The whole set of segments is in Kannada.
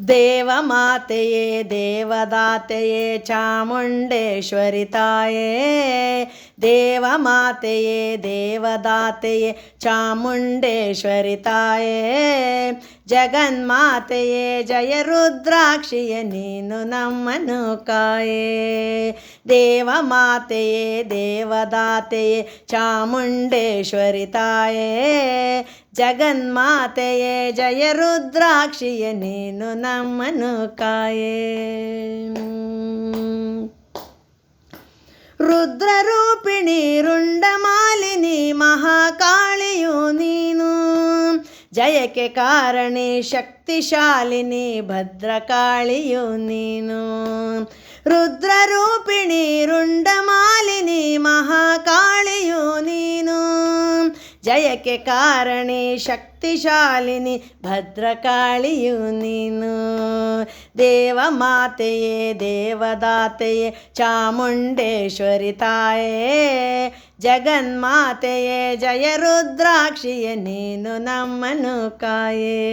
ದೇವಮಾತೆಯೇ ದೇವದಾತೆಯೇ ಚಾಮುಂಡೇಶ್ವರಿ ತಾಯೇ, ದೇವಮಾತೆಯೇ ದೇವದಾತೆಯೇ ಚಾಮುಂಡೇಶ್ವರಿ ತಾಯೇ, ಜಗನ್ಮಾತೆಯೇ ಜಯ ರುದ್ರಾಕ್ಷಿಯೇ ನೀನು ನಮ್ಮನ್ನು ಕಾಯೇ. ದೇವಮಾತೆಯೇ ದೇವದಾತೆಯೇ ಚಾಮುಂಡೇಶ್ವರಿ ತಾಯೇ, ಜಗನ್ಮಾತೆಯೇ ಜಯ ರುದ್ರಾಕ್ಷಿಯೇ ನೀನು ನಮ್ಮನ್ನು ಕಾಯೇ. ರುದ್ರರೂಪಿಣಿ ರುಂಡಮಾಲಿನಿ ಮಹಾಕಾಳಿಯು ನೀನು, ಜಯಕ್ಕೆ ಕಾರಣಿ ಶಕ್ತಿಶಾಲಿನಿ ಭದ್ರಕಾಳಿಯು ನೀನು. ರುದ್ರರೂಪಿಣಿ ರುಂಡಮಾಲಿನಿ ಮಹಾಕಾಳಿಯು ನೀನು, ಜಯಕ್ಕೆ ಕಾರಣಿ ಶಕ್ತಿಶಾಲಿನಿ ಭದ್ರಕಾಳಿಯು ನೀನು. ದೇವಮಾತೆಯೇ ದೇವದಾತೆಯೇ ಚಾಮುಂಡೇಶ್ವರಿ ತಾಯೇ, ಜಗನ್ಮಾತೆಯೇ ಜಯ ರುದ್ರಾಕ್ಷಿಯೇ ನೀನು ನಮ್ಮನ್ನು ಕಾಯೇ.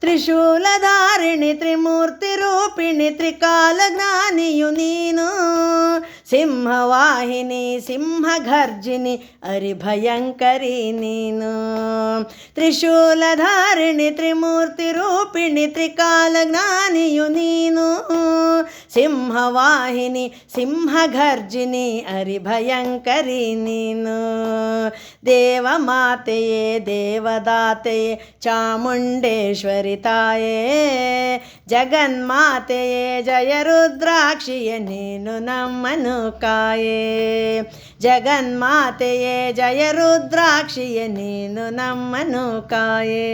ತ್ರಿಶೂಲಧಾರಿಣಿ ತ್ರಿಮೂರ್ತಿ ರೂಪಿಣಿ ತ್ರಿಕಾಲಜ್ಞಾನಿಯು ನೀನು, ಸಿಂಹವಾಹಿನಿ ಸಿಂಹಘರ್ಜಿನಿ ಅರಿಭಯಂಕರಿ ನೀನು. ತ್ರಿಶೂಲಧಾರಿಣಿ ತ್ರಿಮೂರ್ತಿ ರೂಪಿಣಿ ತ್ರಿಕಾಲಜ್ಞಾನಿಯು ನೀನು, ಸಿಂಹವಾಹಿನಿ ಸಿಂಹಘರ್ಜಿನಿ ಅರಿಭಯಂಕರಿ ನೀನು. ದೇವಮಾತೆಯೇ ದೇವದಾತೆಯೇ ಚಾಮುಂಡೇಶ್ವರಿ ತಾಯೇ, ಜಗನ್ಮಾತೆಯೇ ಜಯ ರುದ್ರಾಕ್ಷಿಯೇ ನೀನು ನಮ್ಮನ್ನು ಕಾಯೇ. ಜಗನ್ಮಾತೆಯೇ ಜಯ ರುದ್ರಾಕ್ಷಿಯೇ ನೀನು ನಮ್ಮನ್ನು ಕಾಯೇ.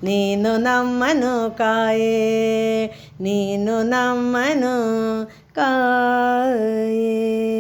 ನೀನು ನಮ್ಮನ್ನು ಕಾಯೇ, ನೀನು ನಮ್ಮನ್ನು ಕಾಯೇ.